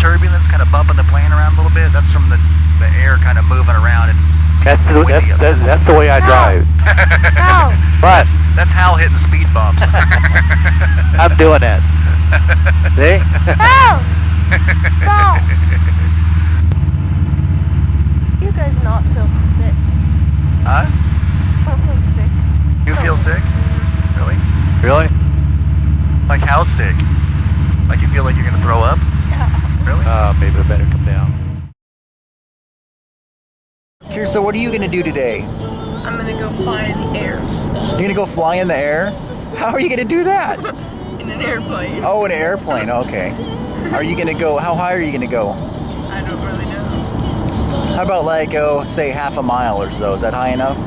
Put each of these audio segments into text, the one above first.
turbulence kind of bumping the plane around a little bit. That's from the air kind of moving around. And that's the way I drive. No. But that's Hal hitting the speed bumps. I'm doing that. See? No. No. You guys not feel sick? Huh? I feel sick. You feel sick? Really? Really? Like how sick? Like you feel like you're gonna throw up? Yeah. Really? Maybe I better come down. Keersa, what are you gonna do today? I'm gonna go fly in the air. You're gonna go fly in the air? How are you gonna do that? In an airplane. Oh, an airplane, okay. Are you gonna go, how high are you gonna go? I don't really know. How about like, say half a mile or so? Is that high enough?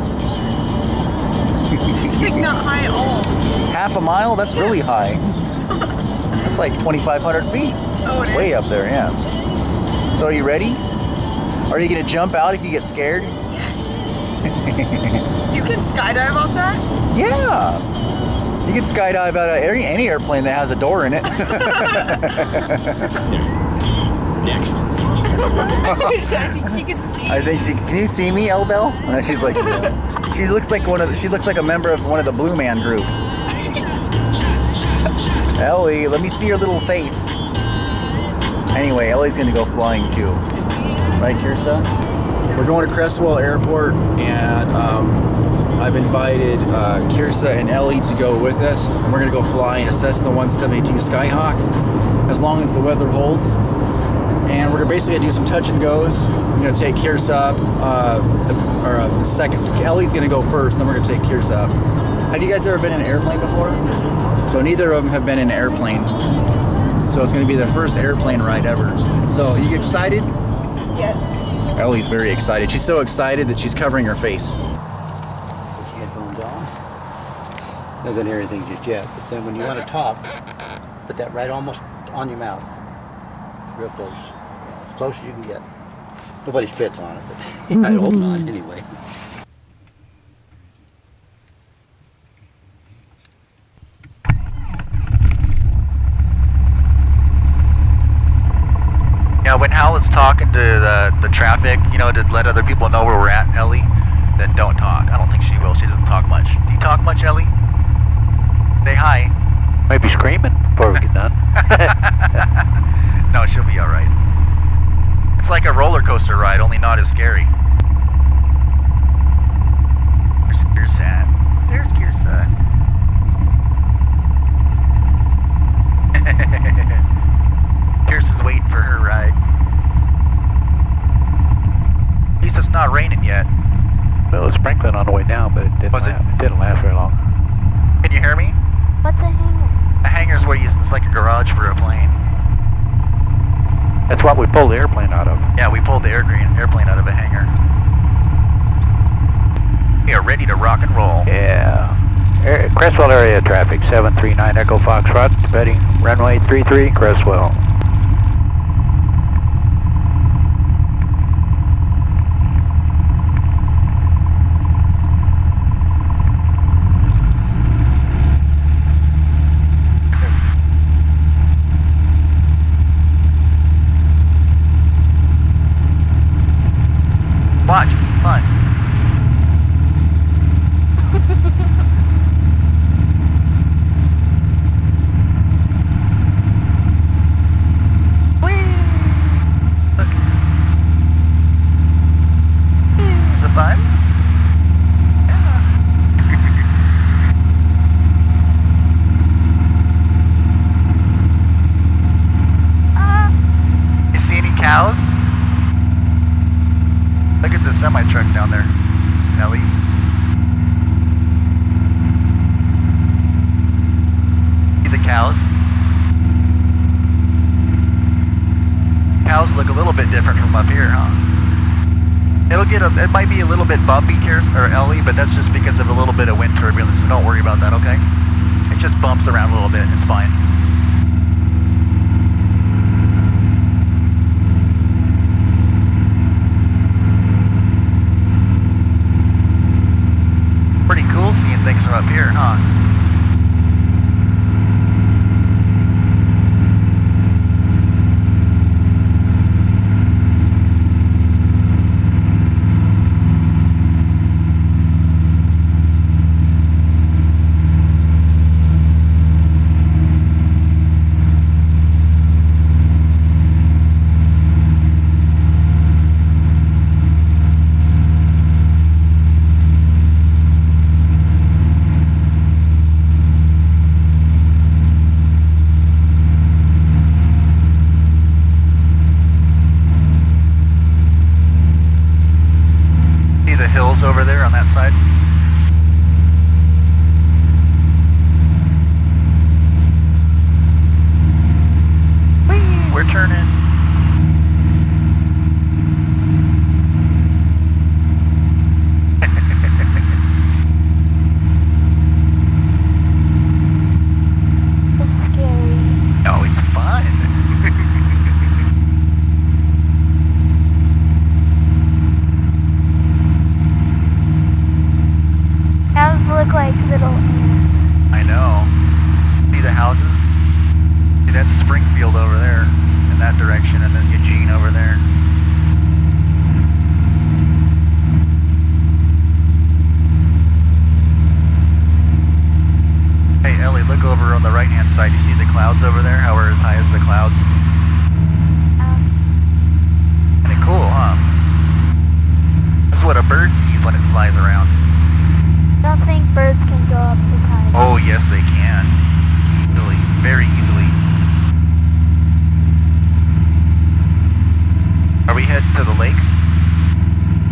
It's like not high at all. Half a mile? That's really high. That's like 2,500 feet. Oh, it is? Way up there, yeah. So are you ready? Are you gonna jump out if you get scared? Yes. You can skydive off that? Yeah. You can skydive out of any airplane that has a door in it. Next. I think she can see. I think can you see me, Elbel? And she's like, she looks like a member of one of the Blue Man group. Elly, let me see your little face. Anyway, Elly's gonna go flying too. Right, Keersa? We're going to Crestwell Airport, and I've invited Keersa and Elly to go with us. And we're gonna go fly in a Cessna 172 Skyhawk, as long as the weather holds. And we're basically gonna do some touch and goes. I'm gonna take Keersa up, the second. Elly's gonna go first, then we're gonna take Keersa up. Have you guys ever been in an airplane before? So neither of them have been in an airplane. So it's gonna be their first airplane ride ever. So you excited? Yes. Elly's very excited. She's so excited that she's covering her face. Put your headphones on. Not gonna hear anything just yet, but then when you want to talk, put that right almost on your mouth. Real close. Yeah, as close as you can get. Nobody spits on it, but I hope not anyway. Yeah, when Hal is talking to the traffic, you know, to let other people know where we're at, Elly, then don't talk. I don't think she will. She doesn't talk much. Do you talk much, Elly? Say hi. Maybe screaming before we get done. No, she'll be all right. It's like a roller coaster ride, only not as scary. There's Keersa. There's Keersa. Keersa's waiting for her ride. At least it's not raining yet. Well, it was sprinkling on the way down, but it didn't last very long. Can you hear me? What's a hanger? A hangar's where it's like a garage for a plane. That's what we pulled the airplane out of. Yeah, we pulled the airplane out of a hangar. We are ready to rock and roll. Yeah. Crestwell area traffic, 739 Echo Foxtrot, heading runway 33, Crestwell. Watch, fun. Look. Is it fun? Yeah. You see any cows? Look at the semi-truck down there, Elly. See the cows? Cows look a little bit different from up here, huh? It might be a little bit bumpy, Keersa, or Elly, but that's just because of a little bit of wind turbulence, so don't worry about that, okay? It just bumps around a little bit, it's fine. Pretty cool seeing things from up here, huh? hills over there on that side. Whee! We're turning. It's scary. Oh, it's fun. Houses look like little ants. I know. See the houses? See, that's Springfield over there in that direction, and then Eugene over there. Hey, Ellie, look over on the right-hand side. You see the clouds over there? How we're as high as the clouds? Kinda cool, huh? That's what a bird sees when it flies around. I don't think birds can go up this high. Oh, yes, they can. Easily. Very easily. Are we heading to the lakes?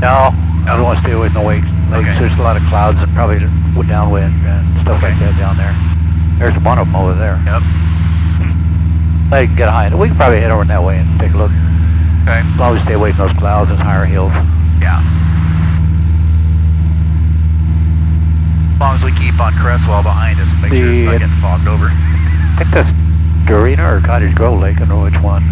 No, I don't want to stay away from the lakes. Okay. There's a lot of clouds and probably downwind and stuff like that down there. There's one of them over there. Yep. I can get high. We can probably head over that way and take a look. Okay. As long as we stay away from those clouds and higher hills. Yeah. As long as we keep on Crestwell behind us and make sure it's not getting fogged over. I think that's Dorina or Cottage Grove Lake. I don't know which one.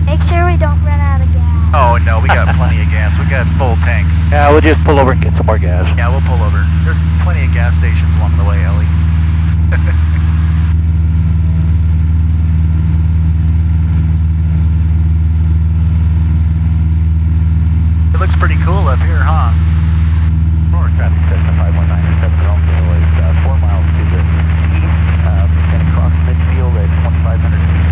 Make sure we don't run out of gas. Oh, no, we got plenty of gas. We got full tanks. Yeah, we'll just pull over and get some more gas. Yeah, we'll pull over. There's plenty of gas stations along the way, Ellie. It looks pretty cool up here, huh? Traffic Cessna 519 is 4 miles to the east, and across midfield at 2,500 feet.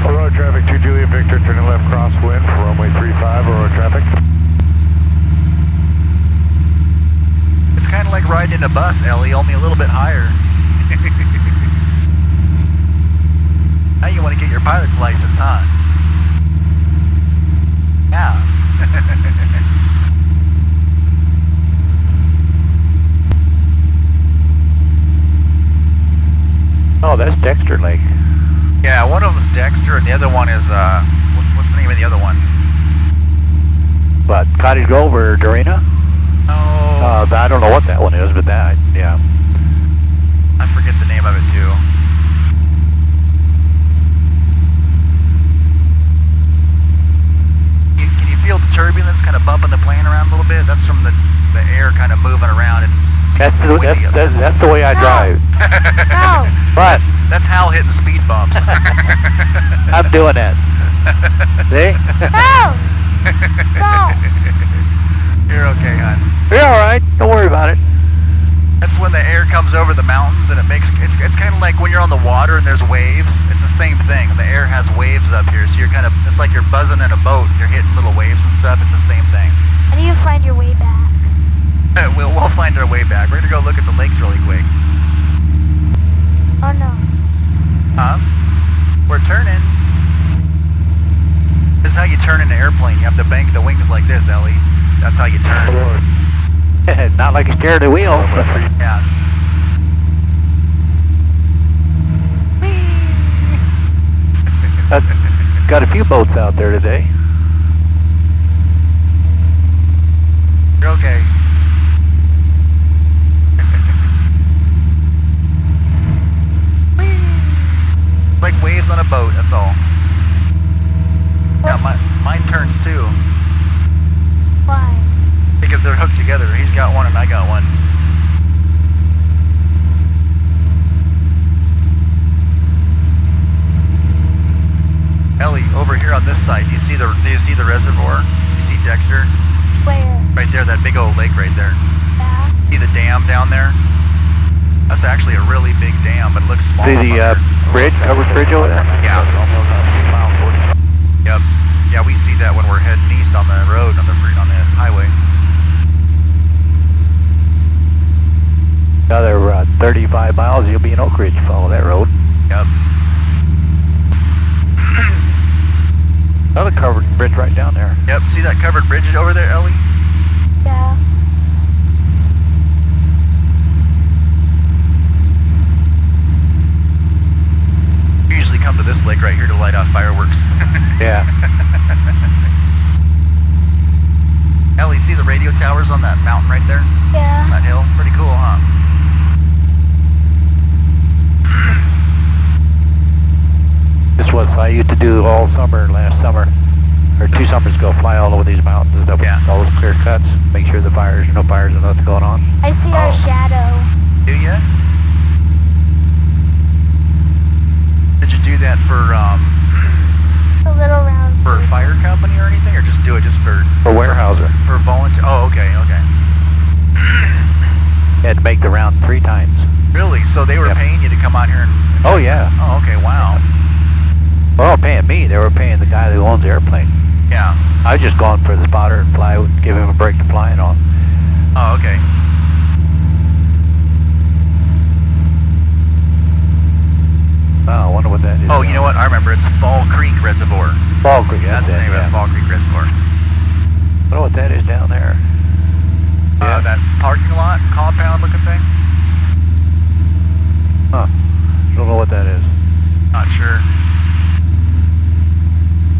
Aurora traffic 2 Juliet Victor, turning left crosswind for runway 35, Aurora traffic. It's kind of like riding in a bus, Ellie, only a little bit higher. Now you want to get your pilot's license, huh? Yeah. Oh, that's Dexter Lake. Yeah, one of them's Dexter, and the other one is, what's the name of the other one? But Cottage Grove or Dorina? Oh, I don't know what that one is, but that, yeah. I forget the name of it too. Can you feel the turbulence kind of bumping the plane around a little bit? That's from the air kind of moving around. And That's the way I drive. No. But That's Hal hitting speed bumps. I'm doing that. See? No. No. You're okay, hon. You're all right. Don't worry about it. That's when the air comes over the mountains, and it's kind of like when you're on the water and there's waves. It's the same thing. The air has waves up here, so you're it's like you're buzzing in a boat. You're hitting little waves and stuff. It's the same thing. How do you find your way back? We'll find our way back. We're gonna go look at the lakes really quick. Oh no. Huh? We're turning. This is how you turn in an airplane. You have to bank the wings like this, Ellie. That's how you turn. Not like a steering the wheel. Yeah. Got a few boats out there today. You're okay. Like waves on a boat, that's all. Yeah, mine turns too. Why? Because they're hooked together. He's got one and I got one. Ellie, over here on this side, do you see the reservoir? You see Dexter? Where? Right there, that big old lake right there. Yeah. See the dam down there? That's actually a really big dam, but it looks small. See the bridge, covered bridge over there? Yeah. Yep. Yeah, we see that when we're heading east on the road, on the highway. Another 35 miles, you'll be in Oak Ridge. Follow that road. Yep. Another covered bridge right down there. Yep, see that covered bridge over there, Ellie? Yeah. We usually come to this lake right here to light off fireworks. Yeah. Ellie, see the radio towers on that mountain right there? Yeah. That hill? Pretty cool, huh? This was I used to do all summer, last summer, or 2 summers ago, fly all over these mountains, up Yeah. all those clear cuts, make sure the fires, no fires and nothing going on. I see our Oh. shadow. Do ya? Did you do that for A little round. a circle. fire company or anything, or just do it just for For Warehouser, volunteer? Oh, okay, okay. had to make the round 3 times. Really? So they were Yep. paying you to come out here and? Oh yeah. Oh, okay. Wow. Well, they weren't paying me, they were paying the guy who owns the airplane. Yeah. I was just going for the spotter and fly, give him a break to flying on. Oh, okay. Oh, I wonder what that is. Oh, you know what? I remember. It's Fall Creek Reservoir. Fall Creek, That's the name of it. Fall Creek Reservoir. I wonder what that is down there. Yeah. That parking lot, compound looking thing. Huh. Don't know what that is. Not sure.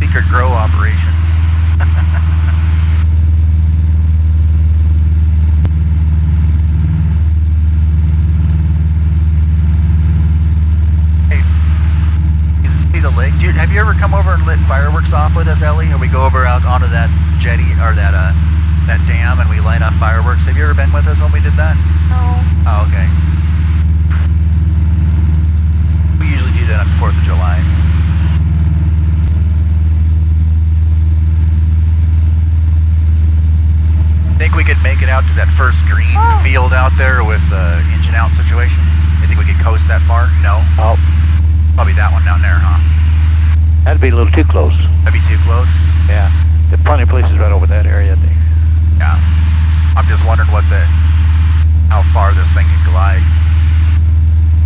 Secret grow operation. Hey, you see the lake? Have you ever come over and lit fireworks off with us, Ellie? Or we go over out onto that jetty or that dam and we light off fireworks? Have you ever been with us when we did that? No. Oh, okay. We usually do that on 4th of July. Think we could make it out to that first green field out there with the engine out situation? You think we could coast that far? No? Oh, Probably that one down there, huh? that'd be a little too close. That'd be too close? Yeah. There's plenty of places right over that area, I think. Yeah. I'm just wondering how far this thing can glide.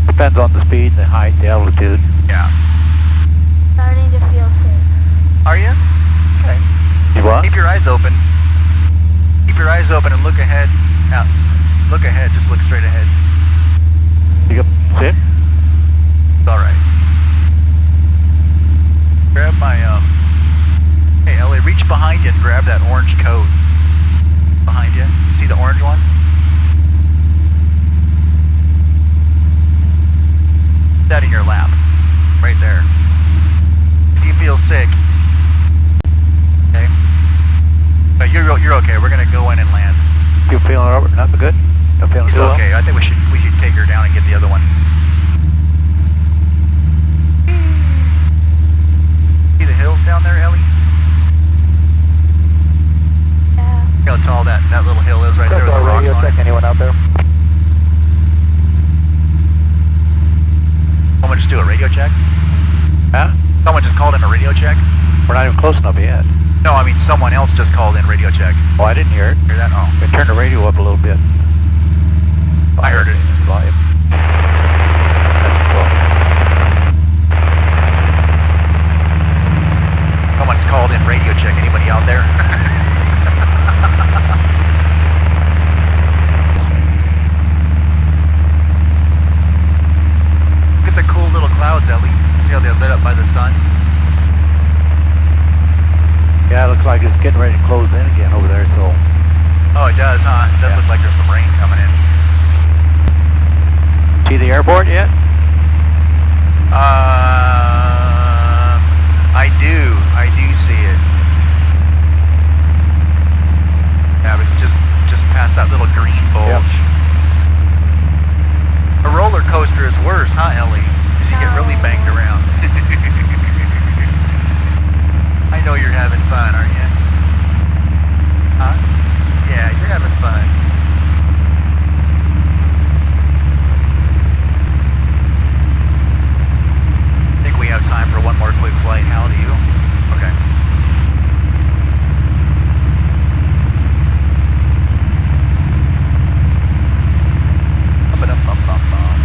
Depends on the speed, the height, the altitude. Yeah. Starting to feel sick. Are you? Okay. You what? Keep your eyes open. Keep your eyes open and look ahead. Now, look ahead. Just look straight ahead. You got sick? It's all right. Grab my Hey, Ellie, reach behind you and grab that orange coat. Behind you. You see the orange one? Put that in your lap. Right there. If you feel sick. Okay. No, you're okay. We're gonna go in and land. You feeling over? Not good? Not feeling He's too well? okay. I think we should take her down and get the other one. See the hills down there, Ellie? Yeah. See how tall that little hill is right there with the rocks on it? Anyone out there? Someone just do a radio check? Huh? Someone just called in a radio check? We're not even close enough yet. No, I mean someone else just called in radio check. Oh, I didn't hear it. Hear that? Oh, I turned the radio up a little bit. I heard it. Volume. Someone's called in radio check. Anybody out there? Look at the cool little clouds, Ellie. See how they're lit up by the sun? Yeah, it looks like it's getting ready to close in again over there, so. Oh, it does, huh? It does look like there's some rain coming in. See the airport yet? I do see it. Yeah, but it's just past that little green bulge. A roller coaster is worse, huh, Ellie? Because you get really banged around. I know you're having fun, aren't you? Huh? Yeah, you're having fun. I think we have time for one more quick flight. Hal, do you? Okay. Ba-dum-bum-bum-bum.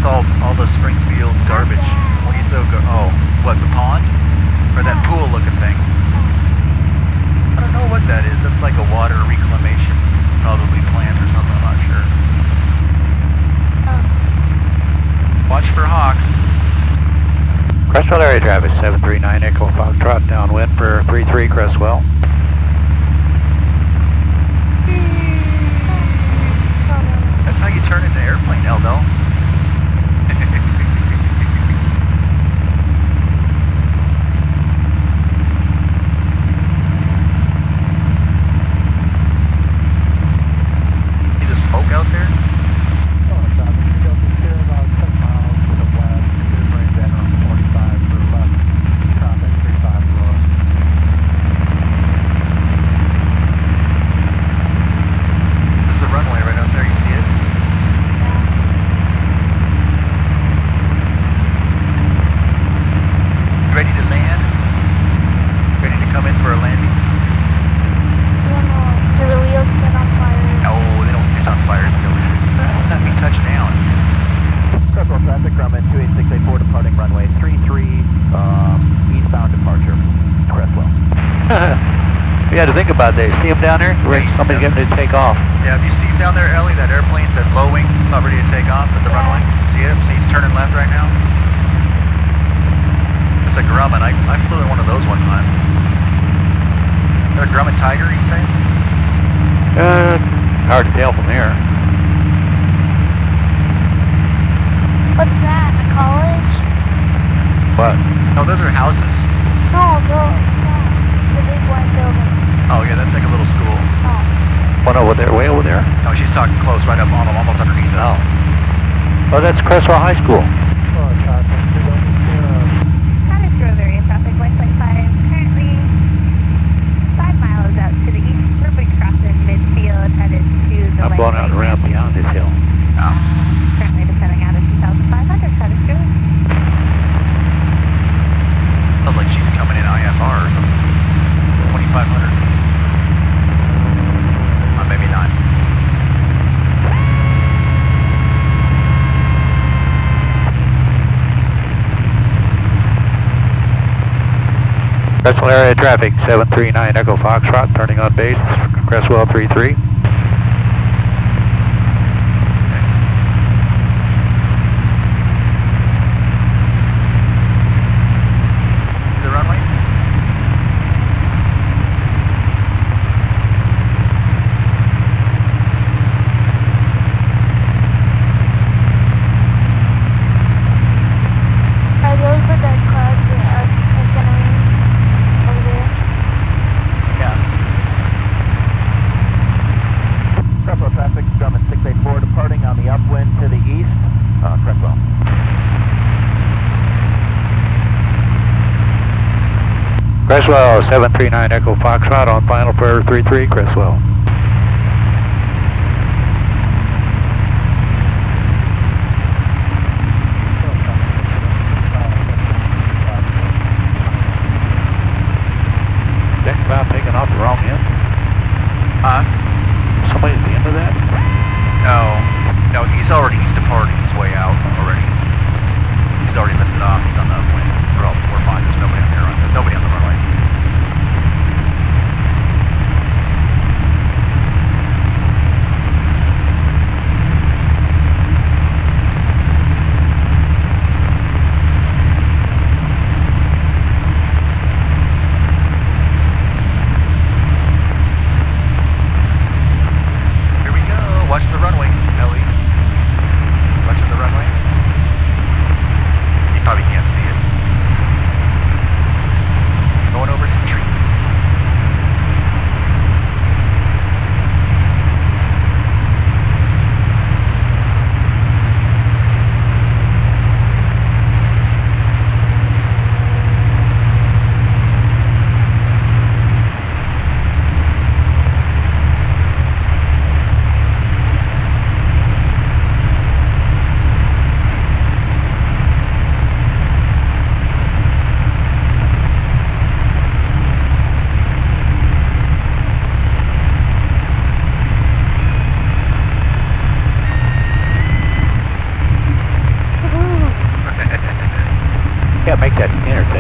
That's all the Springfield's garbage. What do you throw? Oh, what, the pond? Or that pool looking thing? I don't know what that is. That's like a water reclamation, probably plant or something, I'm not sure. Watch for hawks. Crestwell area traffic, 739 Echo Foxtrot, downwind for 33 Crestwell. That's how you turn into an airplane, Eldo. See the smoke out there? There's the runway right out there, you see it? Ready to land? Ready to come in for a landing? Do the wheels set on fire? No, they don't catch on fire, silly. Let me touch down. Crestwell traffic, Grumman 28684 departing runway 33, eastbound departure, Crestwell. You had to think about that. See him down there? Somebody's getting ready to take off. Yeah, have you seen down there, Elly, that airplane's that low wing, about ready to take off at the runway? See him? See he's turning left right now? It's a Grumman. I flew in one of those one time. Is that a Grumman Tiger, you say? Hard to tell from here. What's that? A college? What? No, those are houses. No, the big white building. Oh yeah, that's like a little school. Oh. One over there, way over there? No, she's talking close, right up on them, almost underneath us. Oh, that's Crestwell High School. Cottage Grove area traffic, West Lake 5, currently 5 miles out to the east, Burbank crossing midfield, headed to the I'm blowing out the ramp beyond this hill. Oh. Currently descending out of 2,500, Cottage Grove. Sounds like she's coming in IFR or something. 2,500 feet. Maybe not. Crestwell area traffic, 739 Echo Foxtrot, turning on base, Crestwell 33. The runway? Are those the dark clouds that is gonna rain over there? Yeah. Crestwell traffic, Grumman 684 departing on the upwind to the east, Crestwell. Crestwell 739 Echo Foxtrot on final for 33 Crestwell. Think about taking off the wrong end? Huh? Somebody at the end of that? No, he's departed. He's way out already. He's already lifted off. He's on the upwind. We're fine. There's nobody on there. There's nobody on the runway.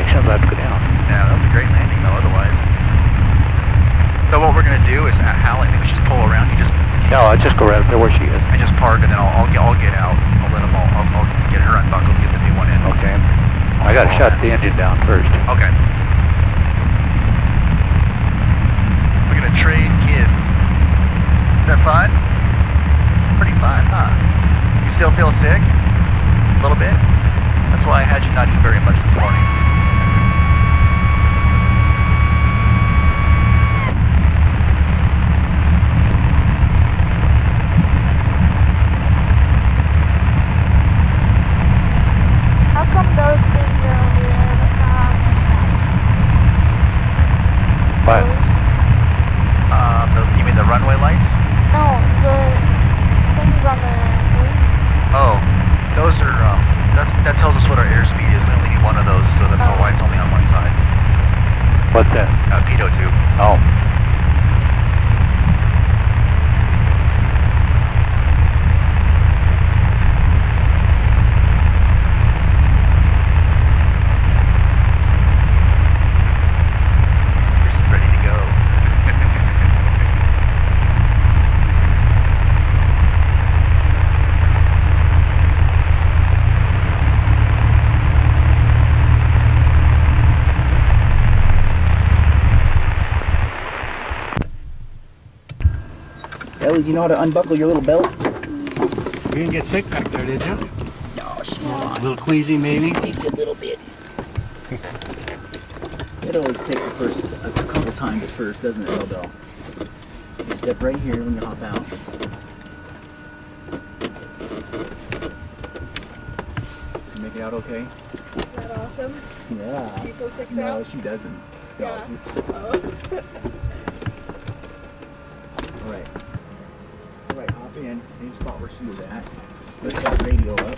sections I have to go down. Yeah, that was a great landing though, otherwise. So what we're gonna do is, Hal, I think we should just pull around. You just No, I just go right up there where she is. and just park, and then I'll get out. I'll let them all. I'll get her unbuckled, get the new one in. Okay. I gotta shut the engine down first. Okay. We're gonna trade kids. Is that fun? Pretty fun, huh? You still feel sick? A little bit? That's why I had you not eat very much this morning. How come those things are over there but not on this side? What? Those? You mean the runway lights? No, the things on the wings. Oh, those are, that tells us what our airspeed is. We only need one of those, so that's why it's only on one side. What's that? Pitot tube. Oh. You're ready to go. Elly, do you know how to unbuckle your little belt? You didn't get sick back there, did you? No, she's A little queasy, maybe? Maybe a little bit. It always takes a couple times at first, doesn't it, Eldo? You step right here when you hop out. You make it out okay? Is that awesome? Yeah. Do you feel sick No, now? she doesn't. Yeah. No. Alright. Alright, hop in. Same spot where she was at. Lift that radio up.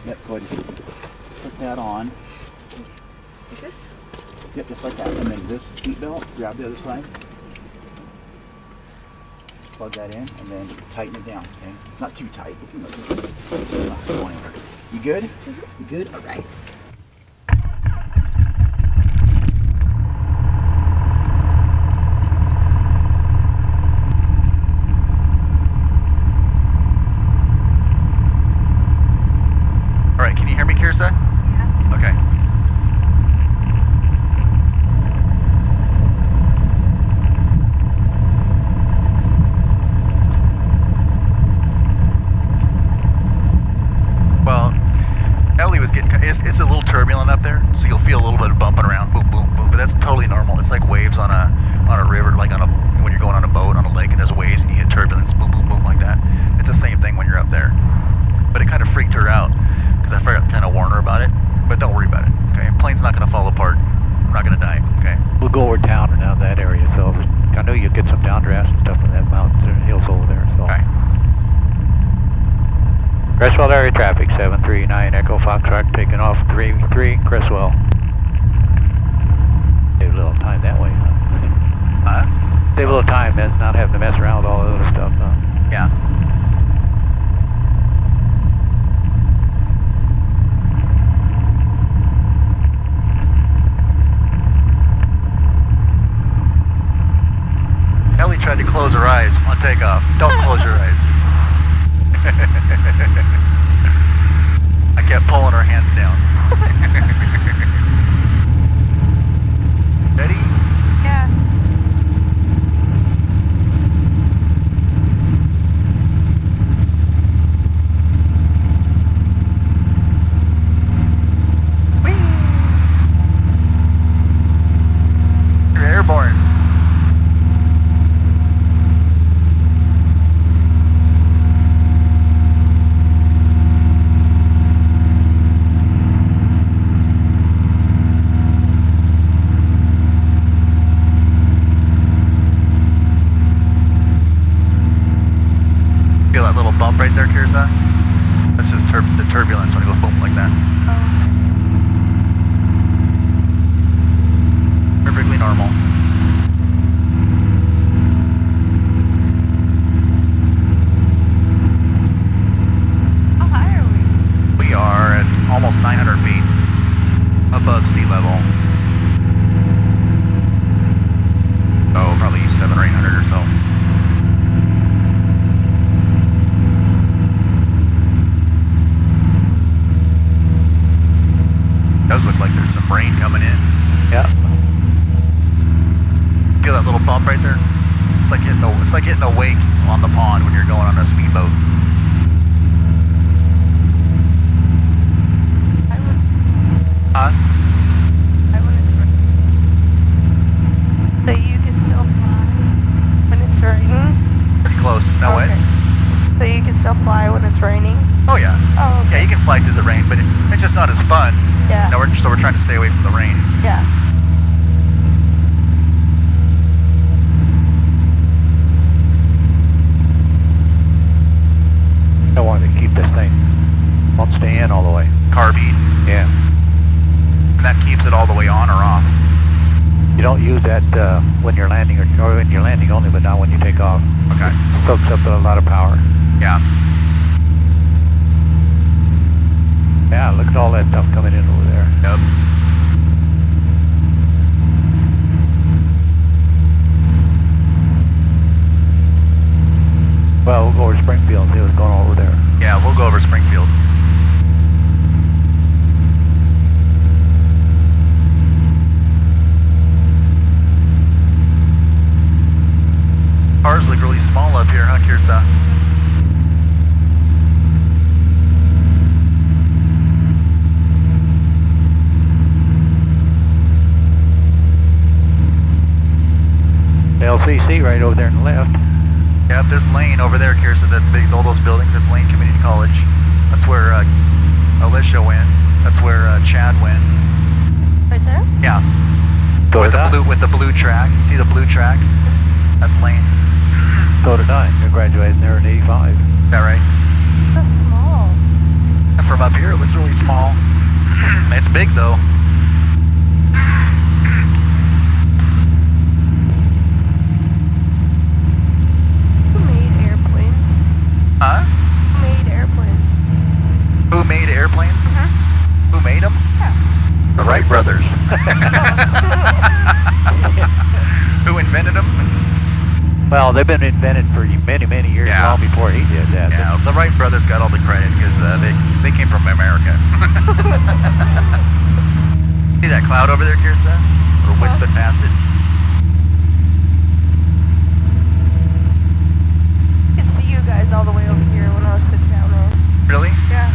Yep, go ahead. Put that on. Like this? Yep, just like that. And then this seat belt, grab the other side. Plug that in, and then tighten it down, okay? Not too tight. You know, just not going anywhere. You good? You good? All right. All right, can you hear me, Keersa? Yeah. Okay. Well, Elly was getting, it's a little turbulent up there, so you'll feel a little bit of bumping around, boom, boom, boom, but that's totally normal. It's like waves on a river, like when you're going on a boat on a lake and there's waves and you hit turbulence, boom, boom, boom, like that. It's the same thing when you're up there. But it kind of freaked her out, because I forgot to kind of warn her about it, but don't worry about it, okay? Plane's not going to fall apart. We're not going to die, okay? We'll go over town and down that area, so I know you'll get some downdrafts and stuff in that mountains and hills over there, so. Okay. Crestwell area traffic, 739 Echo Foxtrot, taking off 33 Crestwell. Save a little time that way, huh? Huh? Save a little time, man, not having to mess around with all the other stuff, huh? Yeah. Elly tried to close her eyes on takeoff. Don't close your eyes. I kept pulling her hands down. Ready? Yeah. You're airborne. Feel that little bump right there, Keersa? That's just the turbulence when it goes boom like that. Perfectly normal. How high are we? We are no wake on the pond when you're going on a speedboat. Huh? So you can still fly when it's raining? Pretty close. No way. So you can still fly when it's raining? Oh yeah. Oh, okay. Yeah, you can fly through the rain, but it's just not as fun. Yeah. No, so we're trying to stay away from the rain. Yeah. I wanted to keep this thing. Won't stay in all the way. Carbide. Yeah. And that keeps it all the way on or off. You don't use that when you're landing or when you're landing only, but not when you take off. Okay. It soaks up a lot of power. Yeah. Yeah, look at all that stuff coming in over there. Yep. Well, we'll go over to Springfield and see what's going on over there. Yeah, we'll go over Springfield. Cars look really small up here, huh, Keersa? LCC right over there on the left. Yep, there's Lane over there, Keersa, that big, all those buildings. That's Lane Community College. That's where Alicia went. That's where Chad went. Right there? Yeah. So With the blue track. You see the blue track? That's Lane. So did I. I graduated there in '85. Is that right? So small. And from up here, it looks really small. It's big, though. Who made airplanes? Huh? Who made airplanes? Who made airplanes? Who made them? Yeah. The Wright brothers. Who invented them? Well, they've been invented for many, many years, Yeah. long before he did that. Yeah, the Wright brothers got all the credit because they came from America. See that cloud over there, Keersa? We're whisping past it. I could see you guys all the way over here when I was sitting down there. Really? Yeah.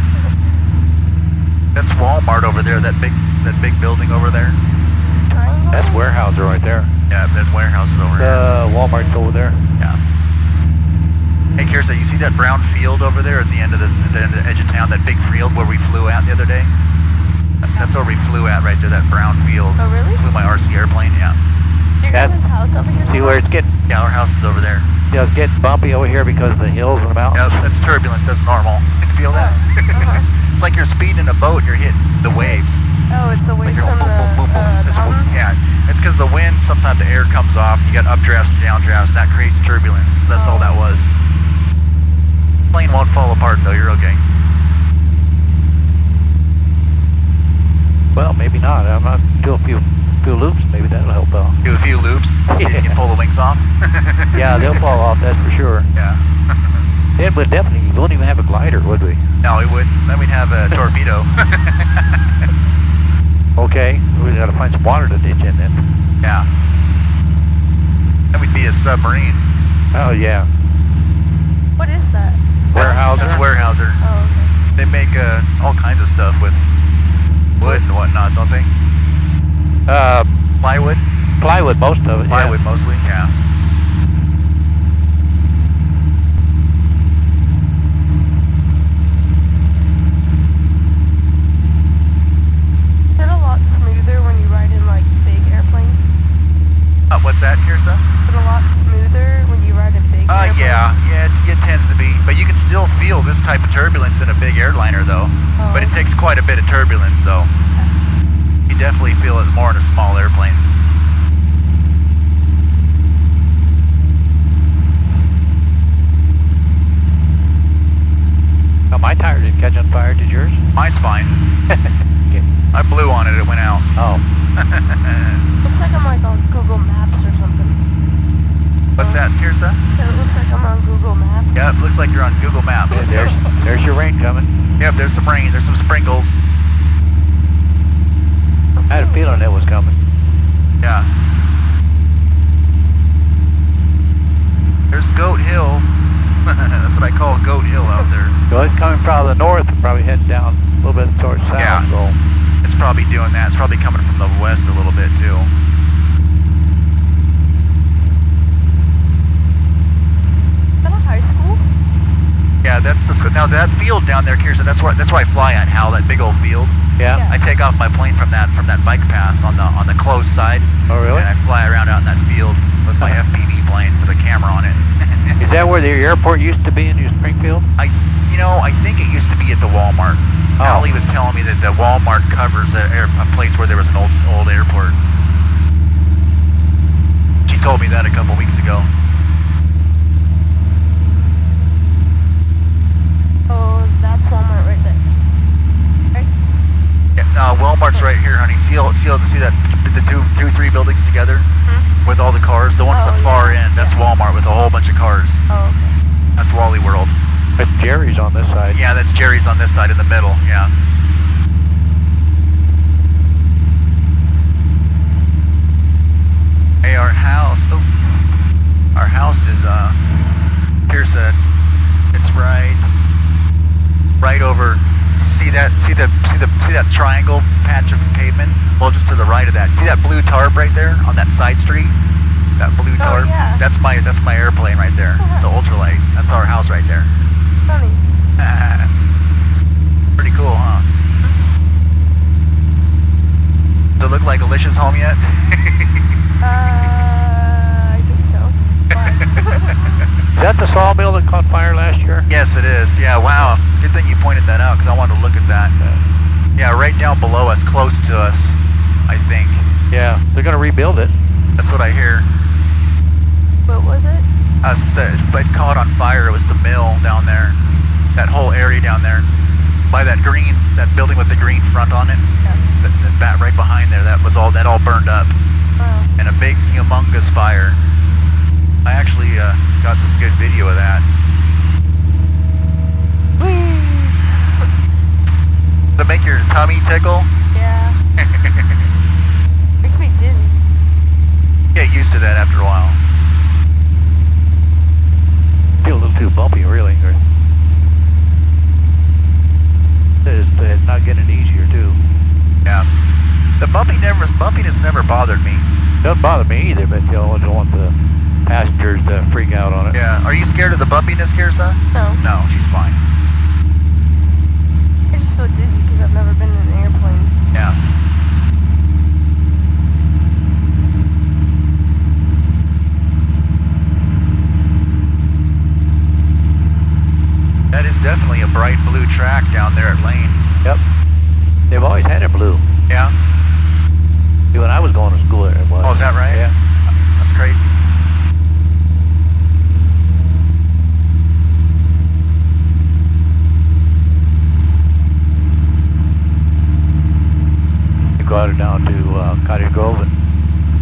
That's Walmart over there. That big building over there. Triangle? That's Weyerhaeuser right there. Yeah, there's warehouses over there. Walmart's over there. Yeah. Hey, Keersa, you see that brown field over there at the end of the edge of town? That big field where we flew at the other day? That's where we flew at right there. That brown field. Oh, really? Flew my RC airplane. Yeah. Your That- guys' house over here? See where it's getting, Yeah, our house is over there. it's getting bumpy over here because of the hills and the mountains. Yeah, that's turbulence. That's normal. You can feel that? It's like you're speeding a boat. You're hitting the waves. Oh, it's away Like you're from boom, the boom, boom, boom. mountain? Yeah, it's because the wind, sometimes the air comes off, you got updrafts and downdrafts, and that creates turbulence. That's all that was. Plane won't fall apart though, you're okay. Well, maybe not. I'm not do a few loops. Maybe that'll help out. Do a few loops, you can pull the wings off. Yeah, they'll fall off. That's for sure. Yeah. Then we'd definitely, we wouldn't even have a glider, would we? No, we wouldn't. Then we'd have a torpedo. Okay, we got to find some water to ditch in then. Yeah. Then we'd be a submarine. Oh yeah. What is that? Weyerhaeuser? That's Weyerhaeuser. Oh, okay. They make all kinds of stuff with wood and whatnot, don't they? Plywood? Plywood, most of it. Plywood mostly, yeah. Is it a lot smoother when you ride in like big airplanes? What's that, Keersa? Is it a lot smoother when you ride in big airplanes? Yeah, it tends to be. But you can still feel this type of turbulence in a big airliner, though. Oh. But it takes quite a bit of turbulence, though. You definitely feel it more in a small airplane. Oh, my tire didn't catch on fire. Did yours? Mine's fine. Okay. I blew on it, it went out. Oh. Looks like I'm like on Google Maps or something. What's that, Keersa? It looks like I'm on Google Maps. Yeah, it looks like you're on Google Maps. There's your rain coming. Yep, there's some rain, there's some sprinkles. I had a feeling it was coming. Yeah. There's Goat Hill. That's what I call Goat Hill out there. So it's coming from the north and probably heading down a little bit towards south. Yeah. So. It's probably doing that. It's probably coming from the west a little bit too. Is that a high school? Yeah, that's the now that field down there, Keersa. That's where I fly at, Hal. That big old field. Yeah. I take off my plane from that bike path on the closed side. Oh, really? And I fly around out in that field with my FPV plane with a camera on it. Is that where the airport used to be in New Springfield? I think it used to be at the Walmart. Oh. Elly was telling me that the Walmart covers a place where there was an old airport. She told me that a couple weeks ago. Oh, that's Walmart right there. Right? Yeah, no, Walmart's right here, honey. See that the three buildings together with all the cars. The one at the far end, that's Walmart with a whole bunch of cars. Oh, okay. That's Wally World. That's Jerry's on this side. Yeah, that's Jerry's on this side in the middle. Yeah. Hey, our house. Oh, our house is Keersa. It's right over. See that triangle patch of pavement? Well, just to the right of that. See that blue tarp right there on that side street? That blue tarp. Yeah. That's my airplane right there. The ultralight. That's our house right there. Funny. Pretty cool, huh? Does it look like Alicia's home yet? I think so. Why? Is that the sawmill that caught fire last year? Yes, it is. Yeah, wow. Good thing you pointed that out because I wanted to look at that. Yeah, right down below us, close to us, I think. Yeah, they're going to rebuild it. That's what I hear. What was it? It caught on fire. It was the mill down there. That whole area down there. By that building with the green front on it. Yeah. That right behind there, that all burned up. Wow. In a big, humongous fire. I actually got some good video of that. Does it make your tummy tickle? Yeah. Makes me dizzy. Get used to that after a while. Feel a little too bumpy, really. It's not getting easier, too. Yeah. The bumpiness never bothered me. Doesn't bother me either, but I don't want the passengers to freak out on it. Yeah. Are you scared of the bumpiness, Keersa? No. No, she's fine. I just feel dizzy because I've never been in an airplane. Yeah. That is definitely a bright blue track down there at Lane. Yep. They've always had it blue. Yeah? When I was going to school there, it was. Oh, is that right? Yeah. That's crazy. You go out down to Cottage Grove and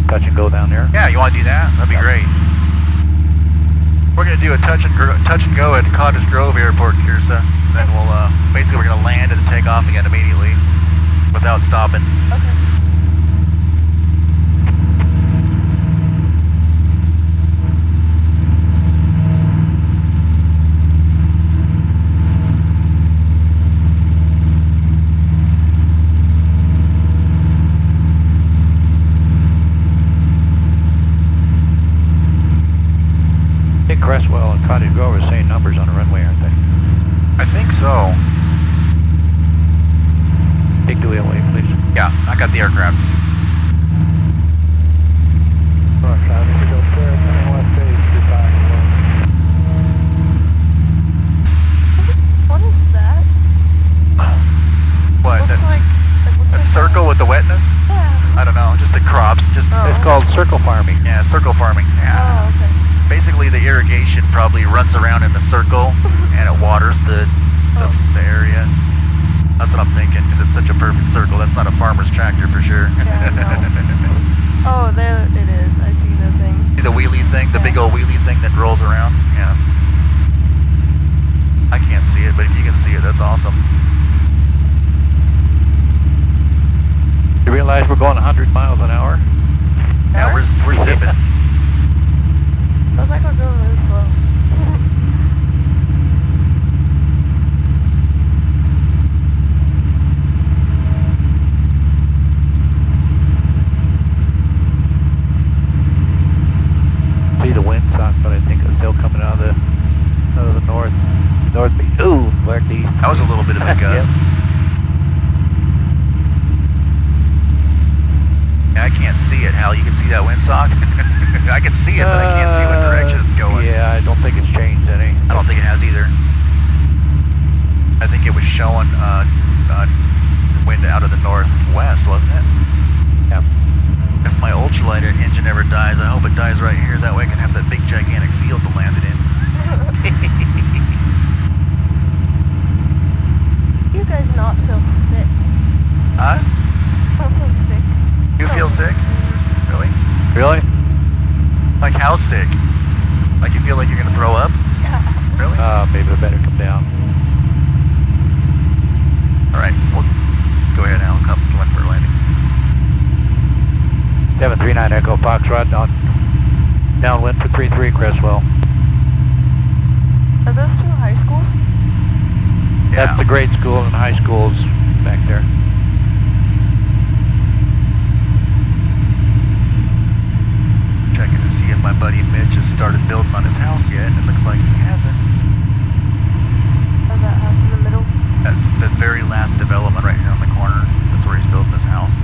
touch and go down there. Yeah, you want to do that? That'd be great. We're going to do a touch and go at Cottage Grove Airport, Keersa. Then we'll basically we're going to land and take off again immediately without stopping. Okay. I think Cresswell and Cottage Grove are the same numbers on the runway, aren't they? I think so. Take the wheel away, please. Yeah, I got the aircraft. What is that? What? Looks like That circle with the wetness? Yeah. I don't know, just the crops. Just Oh. It's called circle farming. Yeah, circle farming. Yeah. Oh, okay. Basically, the irrigation probably runs around in a circle and it waters the area. That's what I'm thinking, because it's such a perfect circle. That's not a farmer's tractor for sure. Yeah, Oh, there it is. I see the thing. See the wheelie thing, the big old wheelie thing that rolls around? Yeah. I can't see it, but if you can see it, that's awesome. You realize we're going 100 miles an hour? Yeah, we're zipping. Feels like we're going really slow. Ooh, black D. That was a little bit of a gust. Yeah, I can't see it, Hal. You can see that windsock? I can see it, but I can't see what direction it's going. Yeah, I don't think it's changed any. I don't think it has either. I think it was showing wind out of the northwest, wasn't it? Yep. If my ultralight engine ever dies, I hope it dies right here. That way I can have that big gigantic field to land it in. You guys not feel sick? Huh? I feel sick. You feel sick? Really? Really? Like how sick? Like you feel like you're gonna throw up? Yeah. Really? Maybe I better come down. Alright, well, go ahead, Al. Come in for a landing. 739 Echo Foxtrot on downwind for 33 Crestwell. Are those two high schools? Yeah. That's the grade school and high schools back there. Checking to see if my buddy Mitch has started building on his house yet. It looks like he hasn't. Or that house in the middle? That's the very last development right here on the corner. That's where he's building his house.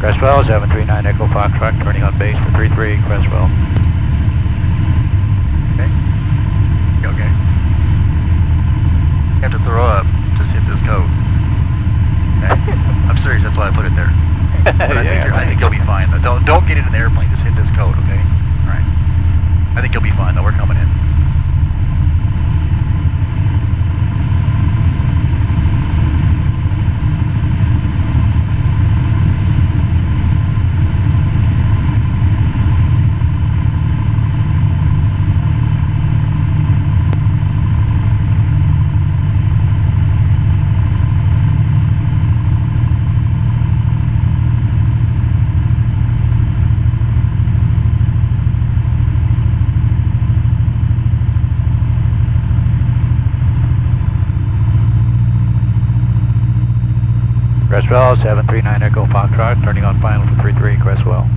Crestwell, 739 Echo Foxtrot, turning on base for 33 Crestwell. Okay. Okay. You have to throw up. Just hit this coat. Okay. I'm serious. That's why I put it there. But I think you'll be fine. Though. Don't get it in the airplane. Just hit this coat. Okay. All right. I think you'll be fine. Though we're coming in. Crestwell, 739 Echo Foxtrot, turning on final for 33 Crestwell.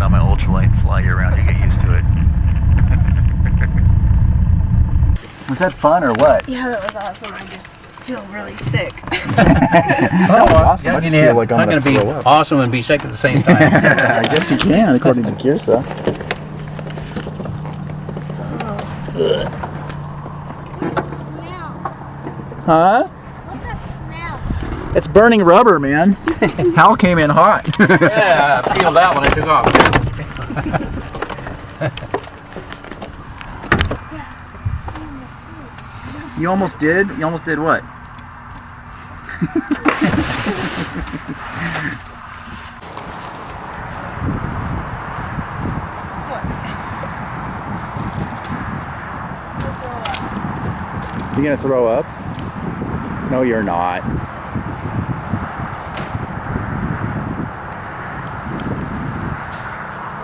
it on my ultralight and fly you around. You get used to it. Was that fun or what? Yeah, that was awesome. I just feel really sick. Awesome. Yeah, I just feel like I'm gonna be throw up. awesome and be sick at the same time. I guess you can, according to Keersa. Smell. Huh? What's that smell? It's burning rubber, man. Hal came in hot. Yeah, I peeled out when I took off. You almost did? You almost did what? You gonna throw up? No, you're not.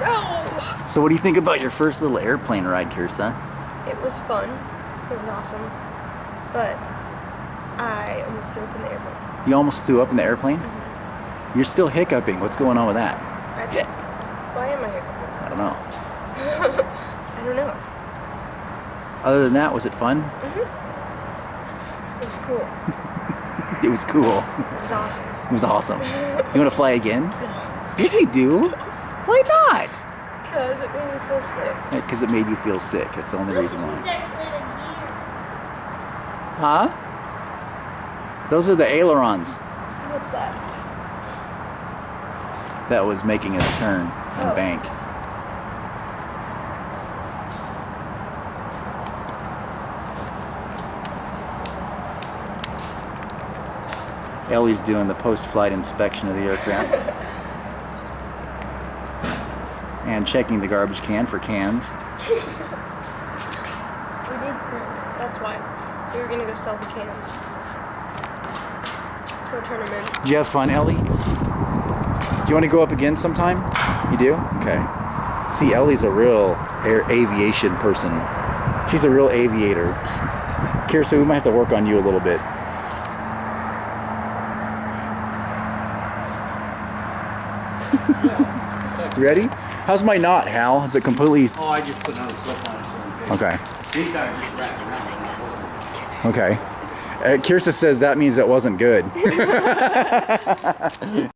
No! So what do you think about your first little airplane ride, Keersa? It was fun. It was awesome. But I almost threw up in the airplane. You almost threw up in the airplane? You're still hiccuping. What's going on with that? Why am I hiccuping? I don't know. I don't know. Other than that, was it fun? It was cool. It was cool. It was awesome. It was awesome. You want to fly again? No. Yes, you do. Why not? Because it made me feel sick. Because it made you feel sick. That's the only reason why. Sex living here. Huh? Those are the ailerons. What's that? That was making us turn and bank. Elly's doing the post-flight inspection of the aircraft. And checking the garbage can for cans. We did. That's why. We were gonna go sell the cans. Go turn them in. Did you have fun, Elly? Do you want to go up again sometime? You do? Okay. See, Elly's a real aviation person. She's a real aviator. Keersa, we might have to work on you a little bit. You ready? How's my knot, Hal? Is it completely... Oh, I just put another clip on it. Okay. These guys just wrapped around. Okay. Keersa says that means it wasn't good.